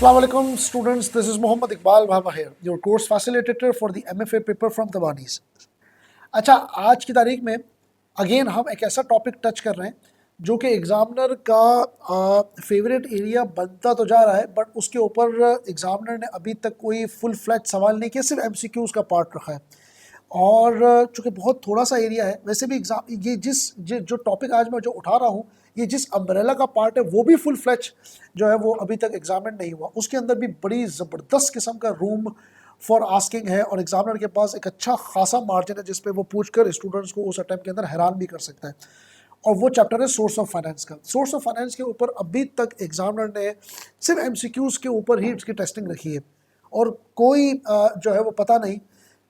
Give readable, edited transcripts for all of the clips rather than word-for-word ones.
Assalamu alaikum students, this is Mohammad Iqbal Bhava here, your course facilitator for the MFA paper from Tabanis. अच्छा, आज की तारीख में again हम एक ऐसा टॉपिक टच कर रहे हैं जो कि एग्जामिनर का फेवरेट एरिया बनता तो जा रहा है, बट उसके ऊपर एग्जामिनर ने अभी तक कोई फुल फ्लैट सवाल नहीं किया, सिर्फ MCQs का पार्ट रखा है। और चूँकि बहुत थोड़ा सा एरिया है, वैसे भी एग्ज़ाम ये जो टॉपिक आज मैं जो उठा रहा हूँ, ये जिस अम्ब्रेला का पार्ट है वो भी फुल फ्लैच जो है वो अभी तक एग्जामिन नहीं हुआ। उसके अंदर भी बड़ी ज़बरदस्त किस्म का रूम फॉर आस्किंग है और एग्जामिनर के पास एक अच्छा खासा मार्जिन है जिस पे वो पूछकर स्टूडेंट्स को उस अटैम्प्ट के अंदर हैरान भी कर सकता है। और वो चैप्टर है सोर्स ऑफ फाइनेंस का। सोर्स ऑफ फाइनेंस के ऊपर अभी तक एग्जामिनर ने सिर्फ MCQs के ऊपर ही इसकी टेस्टिंग रखी है और कोई जो है वो पता नहीं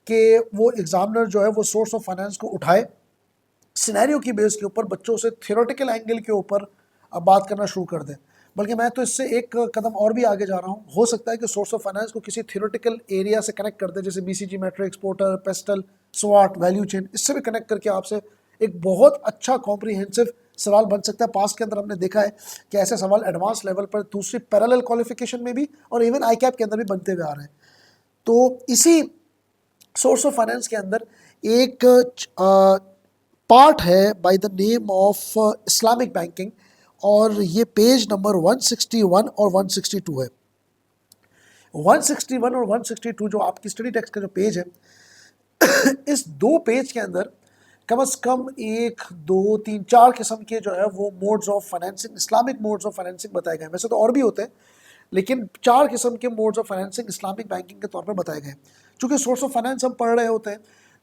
कि वो एग्जामिनर जो है वो सोर्स ऑफ फाइनेंस को उठाए, सिनेरियो की बेस के ऊपर बच्चों से थियोरेटिकल एंगल के ऊपर बात करना शुरू कर दें। बल्कि मैं तो इससे एक कदम और भी आगे जा रहा हूँ। हो सकता है कि सोर्स ऑफ फाइनेंस को किसी थियोरेटिकल एरिया से कनेक्ट कर दे, जैसे BCG मैट्रिक्स, पोर्टर, पेस्टल, स्वाट, वैल्यू चेन, इससे भी कनेक्ट करके आपसे एक बहुत अच्छा कॉम्प्रीहेंसिव सवाल बन सकता है। पास के अंदर हमने देखा है कि ऐसे सवाल एडवांस लेवल पर दूसरी पैरेलल क्वालिफिकेशन में भी और इवन ICAP के अंदर भी बनते हुए आ रहे हैं। तो इसी सोर्स ऑफ फाइनेंस के अंदर एक पार्ट है by the name of Islamic banking और ये पेज नंबर 161 और 162 है। 161 और 162 जो आपकी स्टडी टेक्स्ट का जो पेज है इस दो पेज के अंदर कम से कम 1, 2, 3, 4 किस्म के जो है वो modes of financing, Islamic modes of financing बताए गए। वैसे तो और भी होते हैं लेकिन 4 किस्म के modes of financing Islamic banking के तौर पर बताए गए। चूँकि सोर्स ऑफ फाइनेंस हम पढ़ रहे होते हैं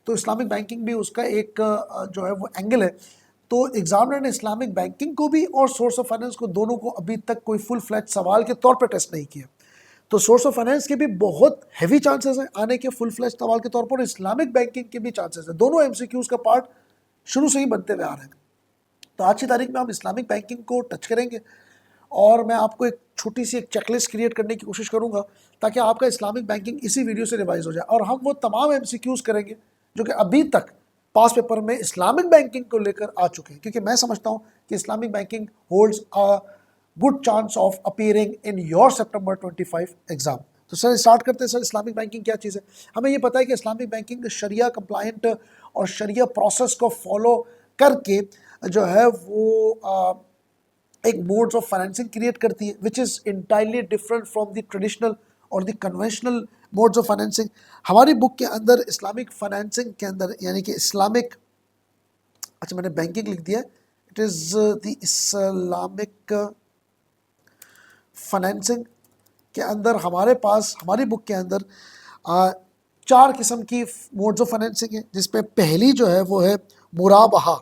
तो इस्लामिक बैंकिंग भी उसका एक जो है वो एंगल है। तो एग्जामिनर ने इस्लामिक बैंकिंग को भी और सोर्स ऑफ फाइनेंस को दोनों को अभी तक कोई फुल फ्लैट सवाल के तौर पर टेस्ट नहीं किया। तो सोर्स ऑफ फाइनेंस के भी बहुत हैवी चांसेस हैं आने के फुल फ्लैट सवाल के तौर पर, इस्लामिक बैंकिंग के भी चांसेस हैं। दोनों MCQs का पार्ट शुरू से ही बनते हुए आ रहे हैं। तो आज की तारीख में हम इस्लामिक बैंकिंग को टच करेंगे और मैं आपको एक छोटी सी एक चेकलिस्ट क्रिएट करने की कोशिश करूंगा ताकि आपका इस्लामिक बैंकिंग इसी वीडियो से रिवाइज हो जाए। और हम वो तमाम MCQs करेंगे जो कि अभी तक पास पेपर में इस्लामिक बैंकिंग को लेकर आ चुके हैं, क्योंकि मैं समझता हूं कि Islamic banking holds a good chance of appearing in your September 25 exam. तो सर स्टार्ट करते हैं। सर इस्लामिक बैंकिंग क्या चीज़ है? हमें ये पता है कि इस्लामिक बैंकिंग शरिया कंप्लाइंट और शरिया प्रोसेस को फॉलो करके जो है वो एक मोड्स ऑफ फाइनेंसिंग क्रिएट करती है which is entirely different from the traditional और the conventional modes of financing. हमारी बुक के अंदर इस्लामिक फाइनेंसिंग के अंदर यानी कि इस्लामिक, अच्छा मैंने बैंकिंग लिख दिया, it is the Islamic financing के अंदर हमारे पास हमारी बुक के अंदर 4 किस्म की मोड्स ऑफ फाइनेंसिंग है, जिसपे पहली जो है वो है मुराबहा।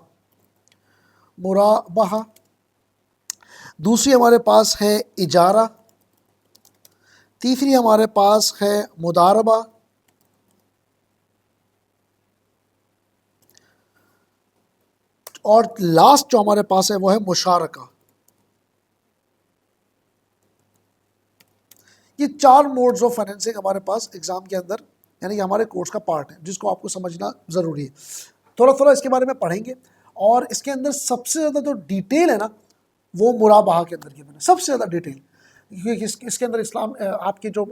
दूसरी हमारे पास है इजारा, तीसरी हमारे पास है मुदारबा, और लास्ट जो हमारे पास है वो है मुशारका। ये 4 मोड्स ऑफ फाइनेंसिंग हमारे पास एग्जाम के अंदर यानी कि हमारे कोर्स का पार्ट है, जिसको आपको समझना ज़रूरी है। थोड़ा थोड़ा इसके बारे में पढ़ेंगे और इसके अंदर सबसे ज़्यादा जो डिटेल है ना वो मुराबहा के अंदर की बने, सबसे ज़्यादा डिटेल, क्योंकि इसके अंदर इस्लाम आपके जो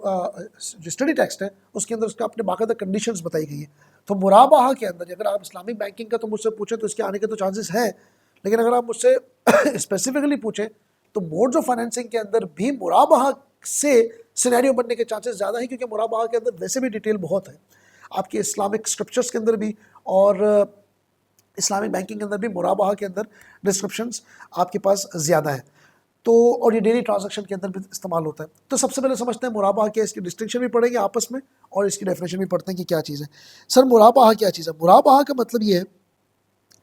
स्टडी टेक्स्ट है उसके अंदर उसका अपने बाकायदा कंडीशंस बताई गई है। तो मुराबहा के अंदर अगर आप इस्लामिक बैंकिंग का तो मुझसे पूछें तो इसके आने के तो चांसेस हैं, लेकिन अगर आप मुझसे स्पेसिफिकली पूछें तो मोड्स ऑफ फाइनेंसिंग के अंदर भी मुराबहा से सिनेरियो बनने के चांसेस ज़्यादा हैं, क्योंकि मुराबहा के अंदर वैसे भी डिटेल बहुत है आपके इस्लामिक स्क्रिप्चर्स के अंदर भी और इस्लामिक बैंकिंग के अंदर भी मुराबहा के अंदर डिस्क्रिप्शंस आपके पास ज़्यादा है। तो और ये डेली ट्रांजैक्शन के अंदर भी इस्तेमाल होता है। तो सबसे पहले समझते हैं मुराबहा क्या है, इसकी डिस्टिंक्शन भी पढ़ेंगे आपस में और इसकी डेफिनेशन भी पढ़ते हैं कि क्या चीज़ है। सर मुराबहा क्या चीज़ है? मुराबहा का मतलब ये है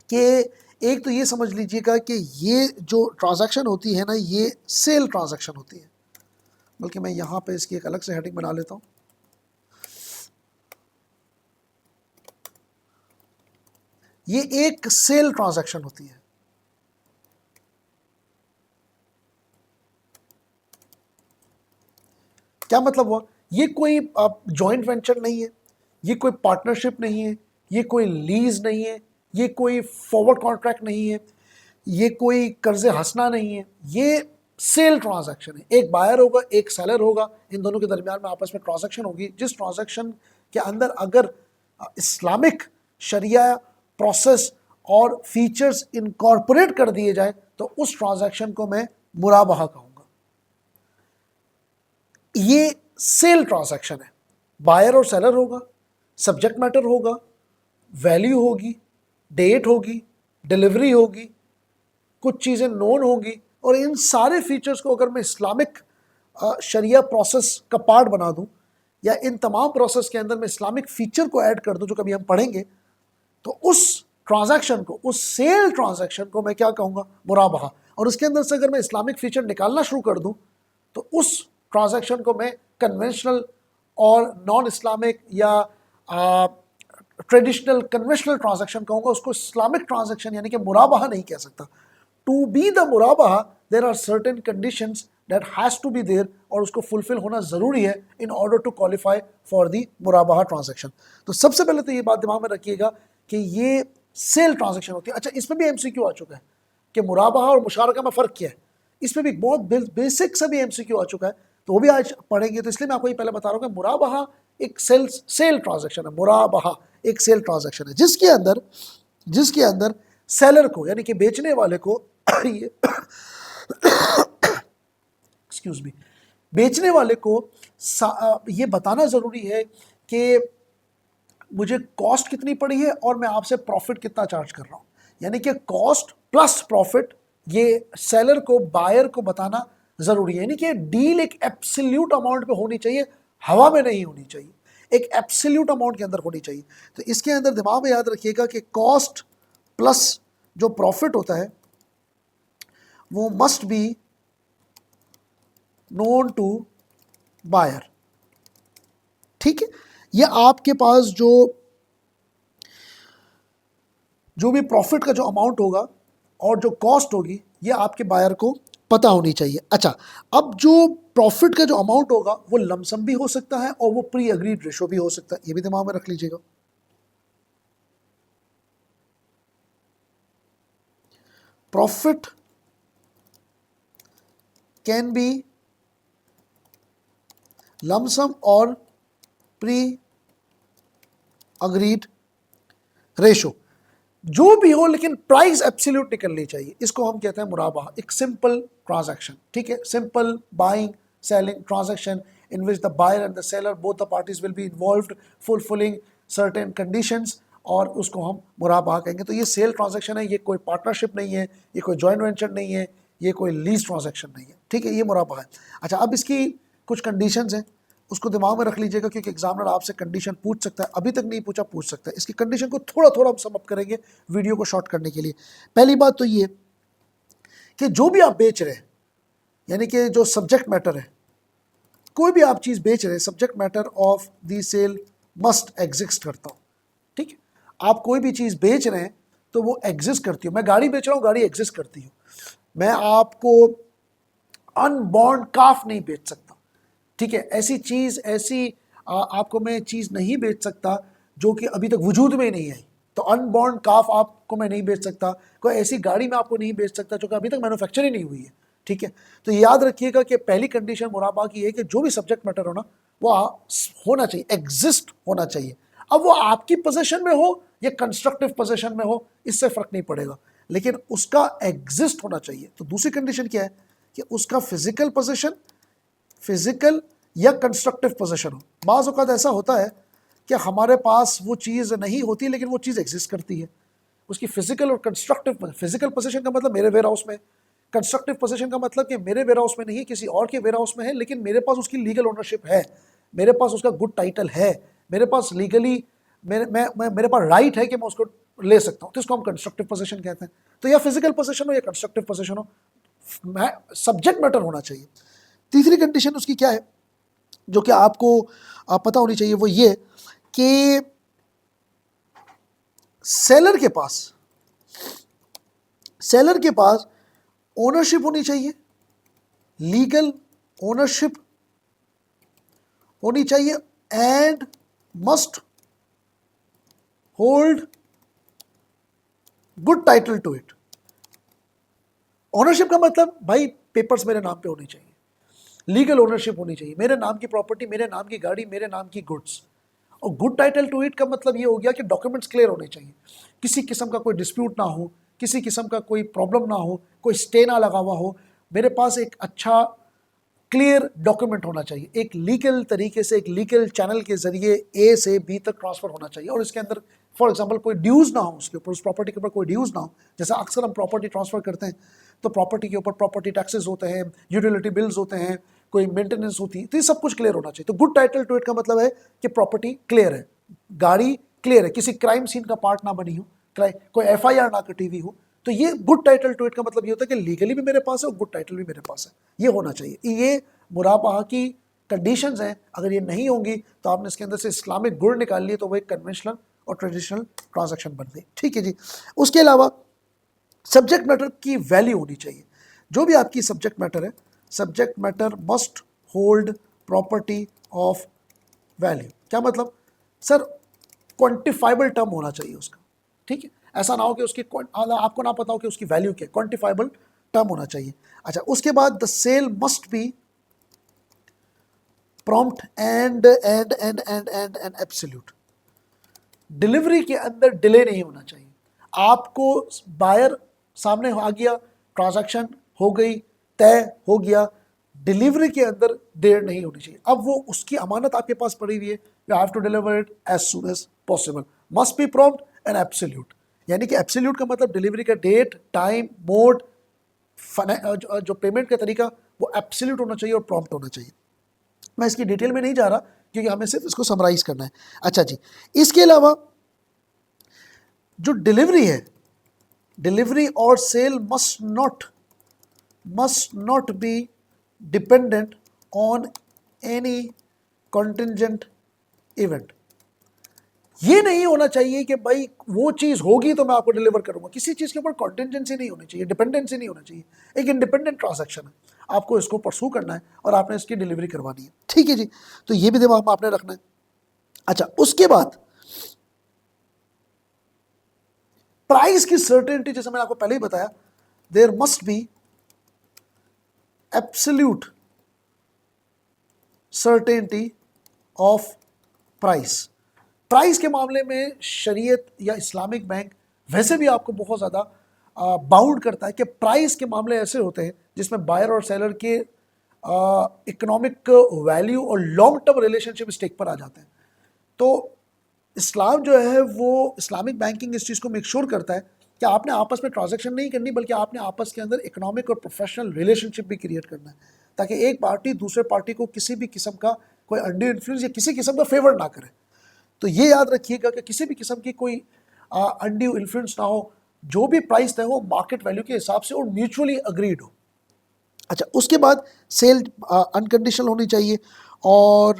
कि एक तो ये समझ लीजिएगा कि ये जो ट्रांजैक्शन होती है ना ये सेल ट्रांजैक्शन होती है, बल्कि मैं यहाँ पे इसकी एक अलग से हेडिंग बना लेता हूँ। ये एक सेल ट्रांजैक्शन होती है। क्या मतलब हुआ? ये कोई जॉइंट वेंचर नहीं है, ये कोई पार्टनरशिप नहीं है, ये कोई लीज नहीं है, ये कोई फॉरवर्ड कॉन्ट्रैक्ट नहीं है, ये कोई कर्ज हंसना नहीं है। ये सेल ट्रांजैक्शन है, एक बायर होगा एक सेलर होगा, इन दोनों के दरमियान में आपस में ट्रांजैक्शन होगी, जिस ट्रांजैक्शन के अंदर अगर इस्लामिक शरिया प्रोसेस और फीचर्स इनकॉर्पोरेट कर दिए जाए तो उस ट्रांजैक्शन को मैं मुराबहा कहूंगा। ये सेल ट्रांजैक्शन है, बायर और सेलर होगा, सब्जेक्ट मैटर होगा, वैल्यू होगी, डेट होगी, डिलीवरी होगी, कुछ चीज़ें नोन होंगी, और इन सारे फीचर्स को अगर मैं इस्लामिक शरिया प्रोसेस का पार्ट बना दूं या इन तमाम प्रोसेस के अंदर मैं इस्लामिक फीचर को ऐड कर दूं जो कभी हम पढ़ेंगे, तो उस ट्रांजैक्शन को, उस सेल ट्रांजैक्शन को मैं क्या कहूँगा, मुराबहा। और उसके अंदर से अगर मैं इस्लामिक फीचर निकालना शुरू कर दूं तो उस ट्रांजैक्शन को मैं कन्वेंशनल और नॉन इस्लामिक या ट्रेडिशनल कन्वेंशनल ट्रांजैक्शन कहूँगा, उसको इस्लामिक ट्रांजैक्शन यानी कि मुराबहा नहीं कह सकता। टू बी द मुराबहा there are certain conditions that has to be there, और उसको फुलफिल होना ज़रूरी है in order to qualify for the मुराबहा ट्रांजैक्शन। तो सबसे पहले तो ये बात दिमाग में रखिएगा कि ये सेल ट्रांजैक्शन होती है। अच्छा, इसमें भी एमसीक्यू आ चुका है कि मुराबहा और मुशारका में फ़र्क क्या है, इसमें भी बहुत बेसिक सा भी एमसीक्यू आ चुका है, तो वो भी आज पढ़ेंगे। तो इसलिए मैं आपको ये पहले बता रहा हूँ कि मुराबहा एक सेल ट्रांजैक्शन है। मुराबहा एक सेल ट्रांजैक्शन है जिसके अंदर सेलर को यानी कि बेचने वाले को एक्सक्यूज मी, बेचने वाले को ये बताना ज़रूरी है कि मुझे कॉस्ट कितनी पड़ी है और मैं आपसे प्रॉफिट कितना चार्ज कर रहा हूँ, यानी कि कॉस्ट प्लस प्रॉफिट ये सेलर को बायर को बताना ज़रूरी है। यानी कि डील एक एब्सोल्यूट अमाउंट पे होनी चाहिए, हवा में नहीं होनी चाहिए, एक एब्सोल्यूट अमाउंट के अंदर होनी चाहिए। तो इसके अंदर दिमाग में याद रखिएगा कि कॉस्ट प्लस जो प्रॉफिट होता है वो must be known to buyer. ठीक है, ये आपके पास जो भी प्रॉफिट का जो अमाउंट होगा और जो कॉस्ट होगी ये आपके बायर को पता होनी चाहिए। अच्छा, अब जो प्रॉफिट का जो अमाउंट होगा वो लमसम भी हो सकता है और वो प्री अग्रीड रेशो भी हो सकता है, ये भी दिमाग में रख लीजिएगा। प्रॉफिट कैन बी लमसम और प्री अग्रीड रेशो, जो भी हो, लेकिन प्राइस एब्सोल्यूट निकलनी चाहिए। इसको हम कहते हैं मुराबहा, एक सिंपल ट्रांजैक्शन। ठीक है, simple buying selling transaction in which the buyer and the seller both the parties will be involved fulfilling certain conditions, और उसको हम मुराबहा कहेंगे। तो ये सेल ट्रांजैक्शन है, ये कोई पार्टनरशिप नहीं है, ये कोई जॉइंट वेंचर नहीं है, ये कोई लीज ट्रांजैक्शन नहीं है। ठीक है, ये मुराबहा है। अच्छा, अब इसकी कुछ कंडीशंस हैं, उसको दिमाग में रख लीजिएगा क्योंकि एग्जामिनर आपसे कंडीशन पूछ सकता है, अभी तक नहीं पूछा, पूछ सकता है। इसकी कंडीशन को थोड़ा थोड़ा हम सम अप करेंगे वीडियो को शॉर्ट करने के लिए। पहली बात तो ये कि जो भी आप बेच रहे हैं, यानी कि जो सब्जेक्ट मैटर है, कोई भी आप चीज़ बेच रहे हैं, subject matter of the sale must exist करता हो। ठीक है, आप कोई भी चीज़ बेच रहे हैं तो वो एग्जिस्ट करती हो। मैं गाड़ी बेच रहा हूँ, गाड़ी एग्जिस्ट करती हो। मैं आपको अनबॉर्न काफ नहीं बेच सकता। ठीक है, ऐसी चीज़, ऐसी आपको मैं चीज़ नहीं बेच सकता जो कि अभी तक वजूद में ही नहीं आई। तो अनबॉर्न काफ आपको मैं नहीं बेच सकता, कोई ऐसी गाड़ी में आपको नहीं बेच सकता जो कि अभी तक मैन्युफैक्चर ही नहीं हुई है। ठीक है, तो याद रखिएगा कि पहली कंडीशन मुराबा की है कि जो भी सब्जेक्ट मैटर हो ना वो होना चाहिए, एग्जिस्ट होना चाहिए। अब वो आपकी पोजीशन में हो या कंस्ट्रक्टिव पोजीशन में हो, इससे फर्क नहीं पड़ेगा, लेकिन उसका एग्जिस्ट होना चाहिए। तो दूसरी कंडीशन क्या है कि उसका फिजिकल पोजीशन, फिजिकल या कंस्ट्रक्टिव पोजीशन हो। बाज़ औक़ात ऐसा होता है कि हमारे पास वो चीज़ नहीं होती लेकिन वो चीज़ एग्जिस्ट करती है। उसकी फिजिकल और कंस्ट्रक्टिव, फिजिकल पोजीशन का मतलब मेरे वेयर हाउस में, कंस्ट्रक्टिव पोजीशन का मतलब कि मेरे वेयर हाउस में नहीं, किसी और के वेयर हाउस में है, लेकिन मेरे पास उसकी लीगल ओनरशिप है, मेरे पास उसका गुड टाइटल है, मेरे पास लीगली मेरे पास राइट है कि मैं उसको ले सकता हूँ। तो इसको हम कंस्ट्रक्टिव पोजीशन कहते हैं। तो या फिजिकल पोजीशन हो या कंस्ट्रक्टिव पोजीशन हो, सब्जेक्ट मैटर होना चाहिए। तीसरी कंडीशन उसकी क्या है जो कि आपको पता होनी चाहिए, वो ये कि सेलर के पास ओनरशिप होनी चाहिए, लीगल ओनरशिप होनी चाहिए, and must hold good title to it. Ownership का मतलब भाई पेपर्स मेरे नाम पे होने चाहिए, लीगल ओनरशिप होनी चाहिए, मेरे नाम की प्रॉपर्टी, मेरे नाम की गाड़ी, मेरे नाम की गुड्स। और गुड टाइटल टू इट का मतलब ये हो गया कि डॉक्यूमेंट्स क्लियर होने चाहिए, किसी किस्म का कोई डिस्प्यूट ना हो, किसी किस्म का कोई प्रॉब्लम ना हो, कोई स्टे ना लगा हुआ हो। मेरे पास एक अच्छा क्लियर डॉक्यूमेंट होना चाहिए, एक लीगल तरीके से, एक लीगल चैनल के जरिए ए से बी तक ट्रांसफर होना चाहिए, और इसके अंदर फॉर एग्जांपल कोई ड्यूज ना हो उसके ऊपर, उस प्रॉपर्टी के ऊपर कोई ड्यूज ना हो। जैसा अक्सर हम प्रॉपर्टी ट्रांसफर करते हैं तो प्रॉपर्टी के ऊपर प्रॉपर्टी टैक्सेस होते हैं, यूटिलिटी बिल्स होते हैं, कोई मेंटेनेंस होती है, तो ये सब कुछ क्लियर होना चाहिए। तो गुड टाइटल टू इट का मतलब है कि प्रॉपर्टी क्लियर है, गाड़ी क्लियर है, किसी क्राइम सीन का पार्ट ना बनी हो, कोई एफआईआर ना कटी हुई हो। तो ये गुड टाइटल टू इट का मतलब ये होता है कि लीगली भी मेरे पास है और गुड टाइटल भी मेरे पास है, ये होना चाहिए। ये मुराबाहा की कंडीशंस हैं। अगर ये नहीं होंगी तो आपने इसके अंदर से इस्लामिक गुड़ निकाल लिए तो वो एक कन्वेंशनल और ट्रेडिशनल ट्रांजैक्शन बन गई। ठीक है जी। उसके अलावा सब्जेक्ट मैटर की वैल्यू होनी चाहिए। जो भी आपकी सब्जेक्ट मैटर है, subject matter must hold property of value. क्या मतलब? सर क्वांटिफाइबल टर्म होना चाहिए उसका। ठीक है, ऐसा ना हो कि उसकी आपको ना पता हो कि उसकी वैल्यू क्या है, क्वांटिफाइबल टर्म होना चाहिए। अच्छा, उसके बाद the sale must be prompt and absolute. Delivery के अंदर डिले नहीं होना चाहिए। आपको बायर सामने आ गया, ट्रांजैक्शन हो गई, तय हो गया, डिलीवरी के अंदर देर नहीं होनी चाहिए। अब वो उसकी अमानत आपके पास पड़ी हुई है, you have to deliver it as soon as possible, must be prompt and absolute. यानी कि एब्सोल्यूट का मतलब डिलीवरी का डेट, टाइम, मोड, जो पेमेंट का तरीका, वो एब्सोल्यूट होना चाहिए और प्रॉम्प्ट होना चाहिए। मैं इसकी डिटेल में नहीं जा रहा क्योंकि हमें सिर्फ इसको समराइज करना है। अच्छा जी, इसके अलावा जो डिलीवरी है, डिलीवरी और sale must not be dependent on any contingent event. ये नहीं होना चाहिए कि भाई वो चीज होगी तो मैं आपको डिलीवर करूंगा। किसी चीज के ऊपर कॉन्टिंजेंसी नहीं होनी चाहिए, डिपेंडेंसी नहीं होना चाहिए। एक इंडिपेंडेंट ट्रांजैक्शन है, आपको इसको परसू करना है और आपने इसकी डिलीवरी करवानी है। ठीक है जी, तो ये भी दिमाग में आपने रखना है। अच्छा, उसके बाद प्राइस की सर्टेनिटी, जैसे मैंने आपको पहले ही बताया, there must be absolute certainty of price. Price के मामले में शरीयत या इस्लामिक बैंक वैसे भी आपको बहुत ज़्यादा बाउंड करता है कि प्राइस के मामले ऐसे होते हैं जिसमें बायर और सेलर के इकोनॉमिक वैल्यू और लॉन्ग टर्म रिलेशनशिप स्टेक पर आ जाते हैं। तो इस्लाम जो है वो, इस्लामिक बैंकिंग इस चीज़ को मेक श्योर करता है कि आपने आपस में ट्रांजैक्शन नहीं करनी, बल्कि आपने आपस के अंदर इकोनॉमिक और प्रोफेशनल रिलेशनशिप भी क्रिएट करना है, ताकि एक पार्टी दूसरे पार्टी को किसी भी किस्म का कोई अंडर इन्फ्लुएंस या किसी किस्म का फेवर ना करे। तो ये याद रखिएगा कि किसी भी किस्म की कोई अनड्यू इन्फ्लुएंस ना हो, जो भी प्राइस तय हो मार्केट वैल्यू के हिसाब से और म्यूचुअली अग्रीड हो। अच्छा, उसके बाद सेल अनकंडीशनल होनी चाहिए और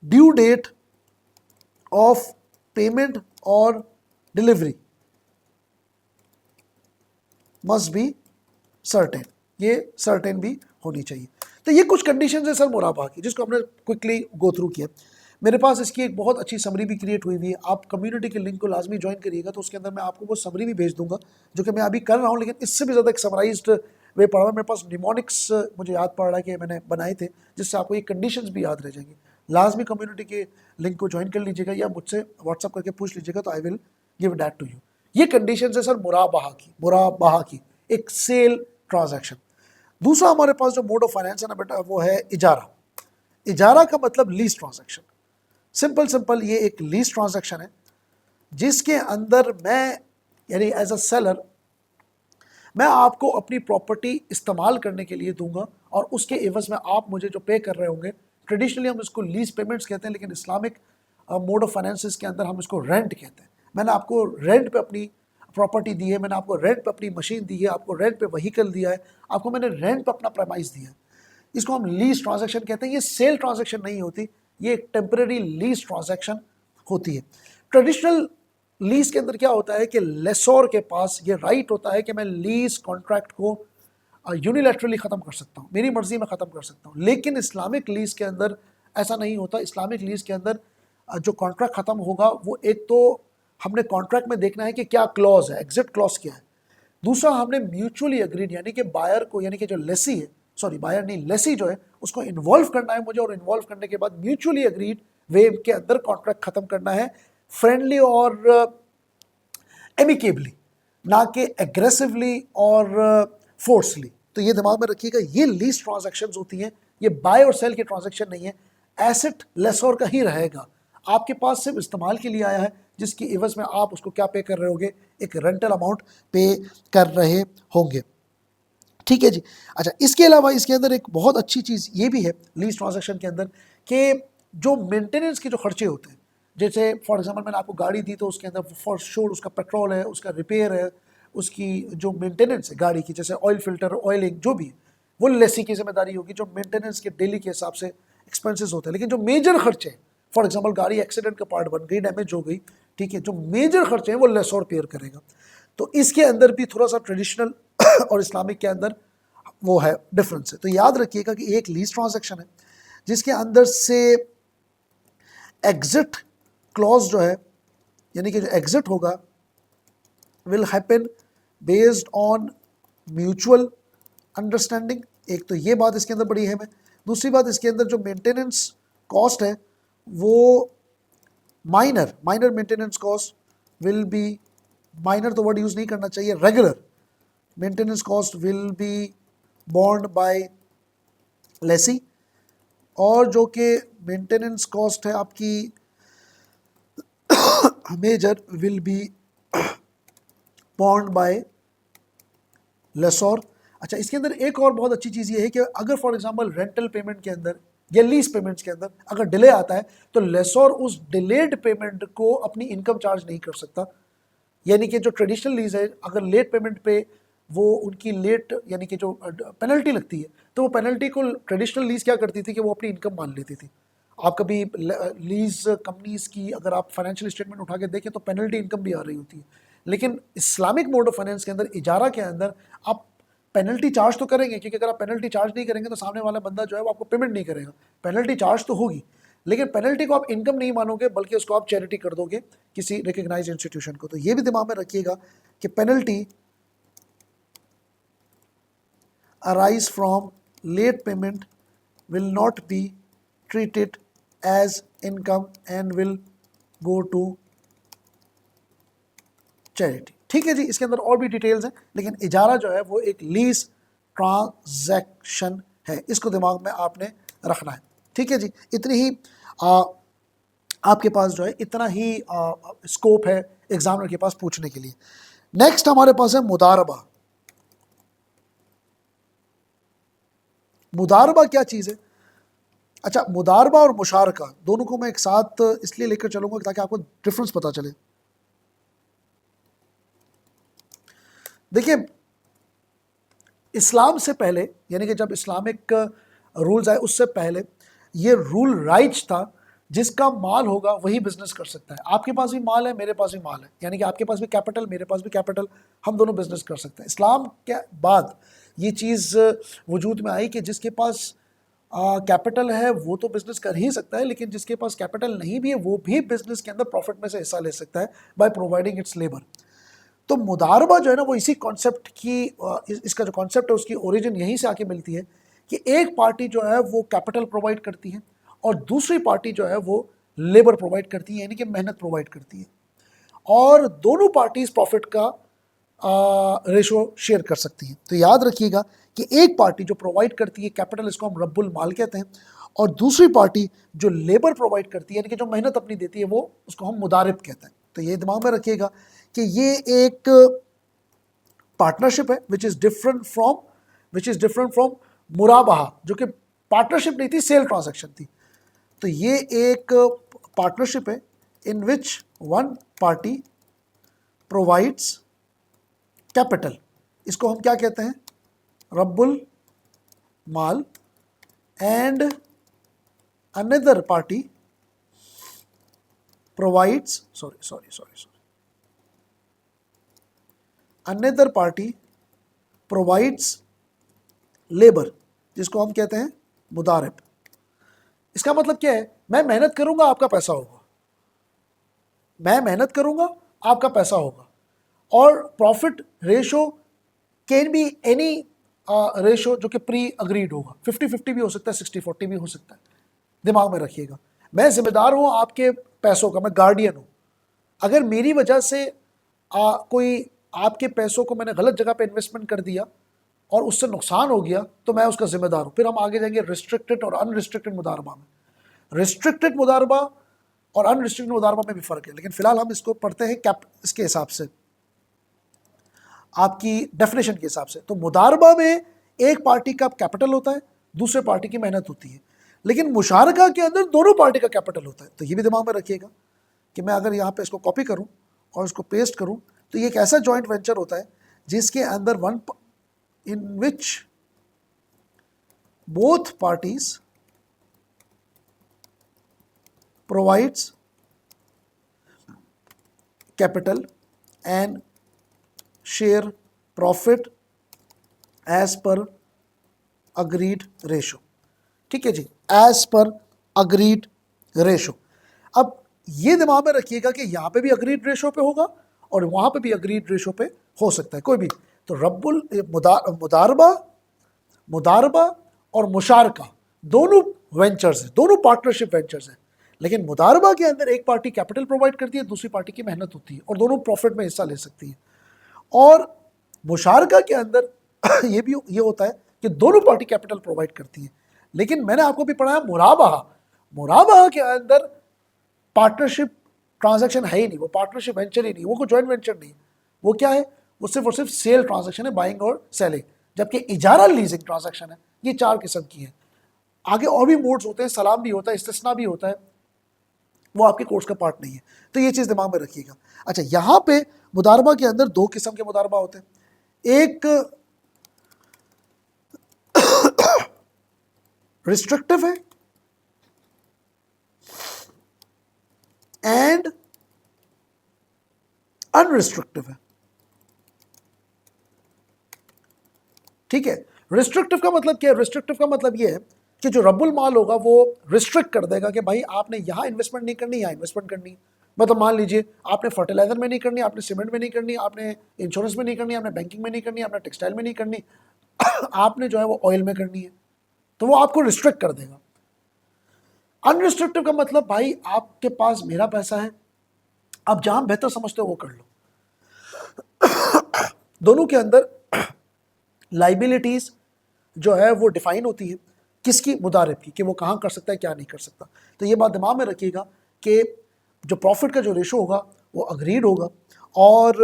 ड्यू डेट ऑफ पेमेंट और डिलीवरी मस्ट बी सर्टेन, ये सर्टेन भी होनी चाहिए। तो ये कुछ कंडीशंस है सर मुराबाहा की, जिसको हमने क्विकली गो थ्रू किया। मेरे पास इसकी एक बहुत अच्छी समरी भी क्रिएट हुई है। आप कम्युनिटी के लिंक को लाजमी ज्वाइन करिएगा, तो उसके अंदर मैं आपको वो समरी भी भेज दूंगा, जो कि मैं अभी कर रहा हूँ, लेकिन इससे भी ज़्यादा एक समराइज्ड वे पढ़ा हुआ है। मेरे पास निमोनिक्स मुझे याद पड़ रहा है कि मैंने बनाए थे, जिससे आपको ये कंडीशंस भी याद रह जाएंगी। लाजमी कम्युनिटी के लिंक को ज्वाइन कर लीजिएगा या मुझसे व्हाट्सअप करके पूछ लीजिएगा, तो I will give that to you. ये कंडीशंस है सर मुराबाहा की एक सेल ट्रांजैक्शन। दूसरा हमारे पास जो मोड ऑफ फाइनेंस है ना बेटा, वो है इजारा। इजारा का मतलब लीज ट्रांजैक्शन। सिंपल ये एक लीज ट्रांजैक्शन है जिसके अंदर मैं, यानी एज अ सेलर, मैं आपको अपनी प्रॉपर्टी इस्तेमाल करने के लिए दूंगा और उसके एवज में आप मुझे जो पे कर रहे होंगे, ट्रेडिशनली हम इसको लीज पेमेंट्स कहते हैं, लेकिन इस्लामिक मोड ऑफ फाइनेंसिस के अंदर हम इसको रेंट कहते हैं। मैंने आपको रेंट पे अपनी प्रॉपर्टी दी है, मैंने आपको रेंट पे अपनी मशीन दी है, आपको रेंट पे व्हीकल दिया है, आपको मैंने रेंट पे अपना प्रेमाइस दिया है। इसको हम लीज ट्रांजैक्शन कहते हैं। ये सेल ट्रांजैक्शन नहीं होती, ये एक टेम्पररी लीज ट्रांजैक्शन होती है। ट्रेडिशनल लीज के अंदर क्या होता है कि लेसोर के पास ये राइट होता है कि मैं लीज कॉन्ट्रैक्ट को यूनिलैटरली ख़त्म कर सकता हूँ, मेरी मर्जी में ख़त्म कर सकता हूँ। लेकिन इस्लामिक लीज के अंदर ऐसा नहीं होता। इस्लामिक लीज के अंदर जो कॉन्ट्रैक्ट ख़त्म होगा, वो एक तो हमने कॉन्ट्रैक्ट में देखना है कि क्या क्लॉज है, एग्जिट क्लॉज क्या है। दूसरा हमने म्यूचुअली अग्रीड यानी कि बायर को, यानी कि जो लेसी है, सॉरी बायर नहीं, लेसी जो है उसको इन्वॉल्व करना है मुझे, और इन्वॉल्व करने के बाद म्यूचुअली अग्रीड वे के अंदर कॉन्ट्रैक्ट खत्म करना है, फ्रेंडली और एमिकेबली, ना कि एग्रेसिवली और फोर्सली। तो ये दिमाग में रखिएगा, ये लीज ट्रांजैक्शंस होती हैं, ये बाय और सेल की ट्रांजैक्शन नहीं है, एसेट लेसोर का ही रहेगा, आपके पास सिर्फ इस्तेमाल के लिए आया है, जिसकी एवज में आप उसको क्या पे कर रहे होंगे, एक रेंटल अमाउंट पे कर रहे होंगे। ठीक है जी। अच्छा, इसके अलावा इसके अंदर एक बहुत अच्छी चीज़ ये भी है लीज ट्रांजैक्शन के अंदर कि जो मेंटेनेंस के जो खर्चे होते हैं, जैसे फॉर एग्जांपल मैंने आपको गाड़ी दी तो उसके अंदर फॉर श्योर उसका पेट्रोल है, उसका रिपेयर है, उसकी जो मेंटेनेंस है गाड़ी की, जैसे ऑयल फिल्टर, ऑयलिंग, जो भी वो लेसी की जिम्मेदारी होगी, जो मेंटेनेंस के डेली के हिसाब से एक्सपेंसेस होते हैं। लेकिन जो मेजर खर्चे हैं, फॉर एग्जाम्पल गाड़ी एक्सीडेंट का पार्ट बन गई, डैमेज हो गई, ठीक है, जो मेजर खर्चे हैं वो लेसोर पेयर करेगा। तो इसके अंदर भी थोड़ा सा ट्रेडिशनल और इस्लामिक के अंदर वो है डिफरेंस है। तो याद रखिएगा कि एक लीज ट्रांजैक्शन है जिसके अंदर से एग्जिट क्लॉज जो है, यानी कि जो एग्जिट होगा will happen based on mutual understanding. एक तो ये बात इसके अंदर बड़ी अहम है। दूसरी बात, इसके अंदर जो मेंटेनेंस कॉस्ट है वो minor maintenance cost will be, minor तो वर्ड यूज नहीं करना चाहिए, regular maintenance cost will be borne by lessee, और जो कि मेंटेनेंस कॉस्ट है आपकी major will be borne by lessor. अच्छा, इसके अंदर एक और बहुत अच्छी चीज़ ये है कि अगर फॉर एग्जांपल रेंटल पेमेंट के अंदर या लीज पेमेंट्स के अंदर अगर डिले आता है तो लेसोर उस डिलेड पेमेंट को अपनी इनकम चार्ज नहीं कर सकता। यानी कि जो ट्रेडिशनल लीज है, अगर लेट पेमेंट पे वो उनकी लेट यानी कि जो पेनल्टी लगती है, तो वो पेनल्टी को ट्रेडिशनल लीज क्या करती थी कि वो अपनी इनकम मान लेती थी। आप कभी लीज कंपनीज की अगर आप फाइनेंशियल स्टेटमेंट उठा के देखें तो पेनल्टी इनकम भी आ रही होती है, लेकिन इस्लामिक मोड ऑफ फाइनेंस के अंदर, इजारा के अंदर, आप पेनल्टी चार्ज तो करेंगे, क्योंकि अगर आप पेनल्टी चार्ज नहीं करेंगे तो सामने वाला बंदा जो है वो आपको पेमेंट नहीं करेगा। पेनल्टी चार्ज तो होगी, लेकिन पेनल्टी को आप इनकम नहीं मानोगे, बल्कि उसको आप चैरिटी कर दोगे किसी रिकग्नाइज्ड इंस्टीट्यूशन को। तो ये भी दिमाग में रखिएगा कि penalty arise from late payment will not be treated as income and will go to charity। ठीक है जी। इसके अंदर और भी डिटेल्स हैं, लेकिन इजारा जो है वो एक लीज ट्रांजैक्शन है, इसको दिमाग में आपने रखना है। ठीक है जी। इतनी ही आपके पास जो है, इतना ही स्कोप है एग्जामिनर के पास पूछने के लिए। नेक्स्ट हमारे पास है मुदारबा। मुदारबा क्या चीज़ है? अच्छा, मुदारबा और मुशारका दोनों को मैं एक साथ इसलिए लेकर चलूंगा ताकि आपको डिफरेंस पता चले। देखिए, इस्लाम से पहले, यानी कि जब इस्लामिक रूल्स आए उससे पहले, ये रूल राइज था जिसका माल होगा वही बिजनेस कर सकता है। आपके पास भी माल है, मेरे पास भी माल है, यानी कि आपके पास भी कैपिटल, मेरे पास भी कैपिटल, हम दोनों बिजनेस कर सकते हैं। इस्लाम के बाद ये चीज़ वजूद में आई कि जिसके पास कैपिटल है वो तो बिजनेस कर ही सकता है, लेकिन जिसके पास कैपिटल नहीं भी है वो भी बिजनेस के अंदर प्रॉफिट में से हिस्सा ले सकता है बाय प्रोवाइडिंग इट्स लेबर। तो मुदारबा जो है ना, वो इसी कॉन्सेप्ट की इसका जो कॉन्सेप्ट है उसकी ओरिजिन यहीं से आके मिलती है कि एक पार्टी जो है वो कैपिटल प्रोवाइड करती है और दूसरी पार्टी जो है वो लेबर प्रोवाइड करती है, यानी कि मेहनत प्रोवाइड करती है, और दोनों पार्टीज प्रॉफिट का रेशो शेयर कर सकती हैं। तो याद रखिएगा कि एक पार्टी जो प्रोवाइड करती है कैपिटल, इसको हम रब्बुल माल कहते हैं, और दूसरी पार्टी जो लेबर प्रोवाइड करती है, यानी कि जो मेहनत अपनी देती है, वो उसको हम मुदारिब कहते हैं। तो ये दिमाग में रखिएगा कि ये एक पार्टनरशिप है विच इज़ डिफरेंट फ्रॉम मुराबाहा, जो कि पार्टनरशिप नहीं थी, सेल ट्रांजैक्शन थी। तो ये एक पार्टनरशिप है in which one party provides capital, इसको हम क्या कहते हैं, रब्बुल माल, and another party provides another party provides labour, जिसको हम कहते हैं मुदारिब। इसका मतलब क्या है? मैं मेहनत करूंगा, आपका पैसा होगा, मैं मेहनत करूंगा, आपका पैसा होगा, और profit ratio can be any ratio जो कि प्री अग्रीड होगा, 50-50 भी हो सकता है, 60-40 भी हो सकता है। दिमाग में रखिएगा, मैं जिम्मेदार हूं आपके पैसों का, मैं गार्डियन हूं। अगर मेरी वजह से कोई आपके पैसों को मैंने गलत जगह पे इन्वेस्टमेंट कर दिया और उससे नुकसान हो गया तो मैं उसका जिम्मेदार हूं। फिर हम आगे जाएंगे रिस्ट्रिक्टेड और अनरिस्ट्रिक्टेड मुदारबा में। रिस्ट्रिक्टेड मुदारबा और अनरिस्ट्रिक्टेड मुदारबा में भी फर्क है, लेकिन फिलहाल हम इसको पढ़ते हैं इसके हिसाब से, आपकी डेफिनेशन के हिसाब से। तो मुदारबा में एक पार्टी का कैपिटल होता है, दूसरे पार्टी की मेहनत होती है, लेकिन मुशारका के अंदर दोनों पार्टी का कैपिटल होता है। तो ये भी दिमाग में रखिएगा कि मैं अगर यहाँ पे इसको कॉपी करूँ और इसको पेस्ट करूँ तो ये एक ऐसा जॉइंट वेंचर होता है जिसके अंदर in which both parties provides capital and share profit as per agreed ratio. ठीक है जी, एज पर अग्रीड रेशो। अब ये दिमाग में रखिएगा कि यहां पे भी अग्रीड रेशो पे होगा और वहां पे भी अग्रीड रेशो पे हो सकता है कोई भी। तो रब्बुल मुदारबा और मुशारका दोनों वेंचर्स हैं, दोनों पार्टनरशिप वेंचर्स हैं, लेकिन मुदारबा के अंदर एक पार्टी कैपिटल प्रोवाइड करती है, दूसरी पार्टी की मेहनत होती है और दोनों प्रॉफिट में हिस्सा ले सकती है। और मुशारका के अंदर ये होता है कि दोनों पार्टी कैपिटल प्रोवाइड करती है, लेकिन मैंने आपको भी पढ़ाया मुराबाहा के अंदर पार्टनरशिप ट्रांजैक्शन है ही नहीं, वो पार्टनरशिप वेंचर ही नहीं, वो कोई जॉइंट वेंचर नहीं। वो क्या है, वो सिर्फ और सिर्फ सेल ट्रांजैक्शन है, बाइंग और सेलिंग। जबकि इजारा लीजिंग ट्रांजैक्शन है, ये 4 किस्म की है। आगे और भी मोड्स होते हैं, सलाम भी होता है, इस्तिस्ना भी होता है, वो आपके कोर्स का पार्ट नहीं है। तो ये चीज़ दिमाग में रखिएगा। अच्छा, यहाँ पे मुदारबा के अंदर 2 किस्म के मुदारबा होते हैं, एक रिस्ट्रिक्टिव है एंड अनरिस्ट्रिक्टिव है। ठीक है, रिस्ट्रिक्टिव का मतलब क्या है? रिस्ट्रिक्टिव का मतलब ये है कि जो रब्बुल माल होगा वो रिस्ट्रिक्ट कर देगा कि भाई आपने यहां इन्वेस्टमेंट नहीं करनी, यहां इन्वेस्टमेंट करनी। मतलब मान लीजिए आपने फर्टिलाइजर में नहीं करनी, आपने सीमेंट में नहीं करनी, आपने इंश्योरेंस में नहीं करनी, आपने बैंकिंग में नहीं करनी, आपने टेक्सटाइल में नहीं करनी, आपने जो है वो ऑयल में करनी है, तो वो आपको रिस्ट्रिक्ट कर देगा। अनरिस्ट्रिक्टिव का मतलब भाई आपके पास मेरा पैसा है, आप जहां बेहतर समझते हो वो कर लो। दोनों के अंदर लाइबिलिटीज जो है वो डिफाइन होती है, किसकी? मुदारिब की, कि वो कहां कर सकता है, क्या नहीं कर सकता। तो ये बात दिमाग में रखिएगा कि जो प्रॉफिट का जो रेशो होगा वो अग्रीड होगा। और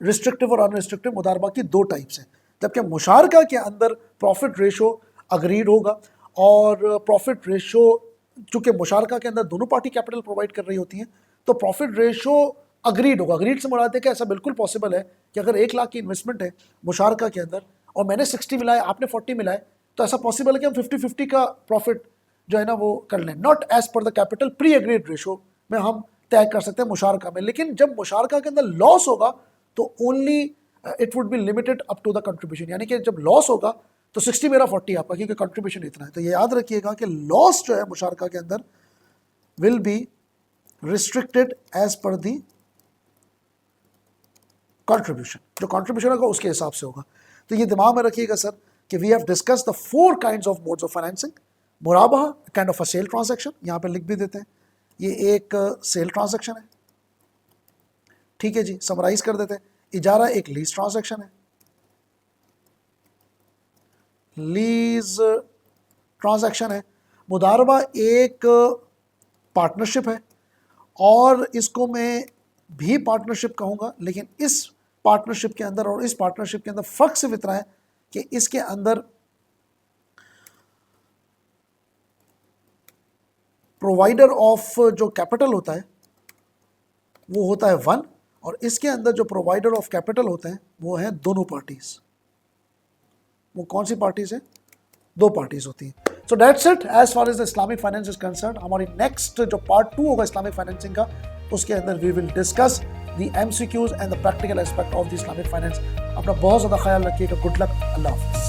रिस्ट्रिक्टिव और अनरिस्ट्रिक्टिव मुदारबा की 2 टाइप्स हैं, जबकि मुशारका के अंदर प्रॉफिट रेशो अग्रीड होगा। और प्रॉफिट रेशो, चूंकि मुशारका के अंदर दोनों पार्टी कैपिटल प्रोवाइड कर रही होती हैं, तो प्रॉफिट रेशो अग्रीड होगा। अग्रीड से मुराद है कि ऐसा बिल्कुल पॉसिबल है कि अगर 1 लाख की इन्वेस्टमेंट है मुशारका के अंदर और मैंने 60 मिला है, आपने 40 मिला है, तो ऐसा पॉसिबल है कि हम 50-50 का प्रॉफिट जो है ना वो कर लें। Not as per the capital, pre agreed ratio में हम तय कर सकते हैं मुशारका में। लेकिन जब मुशारका के अंदर लॉस होगा तो only it would be limited up to the contribution, यानी कि जब लॉस होगा तो 60 मेरा 40 आपका, क्योंकि कंट्रीब्यूशन इतना है। तो ये याद रखिएगा कि लॉस जो है मुशारका के अंदर will be restricted as per the contribution, जो कंट्रीब्यूशन होगा उसके हिसाब से होगा। तो ये दिमाग में रखिएगा सर कि we have discussed the 4 kinds of modes of financing. मुराबाहा, kind of a sale transaction, यहाँ पे लिख भी देते हैं, ये एक सेल ट्रांजैक्शन है। ठीक है जी, समराइज कर देते हैं। इजारा एक लीज ट्रांजैक्शन है, लीज ट्रांजैक्शन है। मुदारबा एक पार्टनरशिप है, और इसको मैं भी पार्टनरशिप कहूँगा, लेकिन इस पार्टनरशिप के अंदर और इस पार्टनरशिप के अंदर फ़र्क सिर्फ इतना है कि इसके अंदर प्रोवाइडर ऑफ जो कैपिटल होता है वो होता है 1, और इसके अंदर जो प्रोवाइडर ऑफ कैपिटल होते हैं वो हैं दोनों पार्टीज। वो कौन सी पार्टीज हैं? 2 पार्टीज होती हैं। So that's it as far as the Islamic finance is concern. हमारी नेक्स्ट जो पार्ट 2 होगा इस्लामिक फाइनेंसिंग का, उसके अंदर we will discuss the MCQs and the practical aspect of the Islamic finance. अपना बहुत ज़्यादा ख्याल रखिएगा। गुड लक, अल्लाह हाफ़िज़।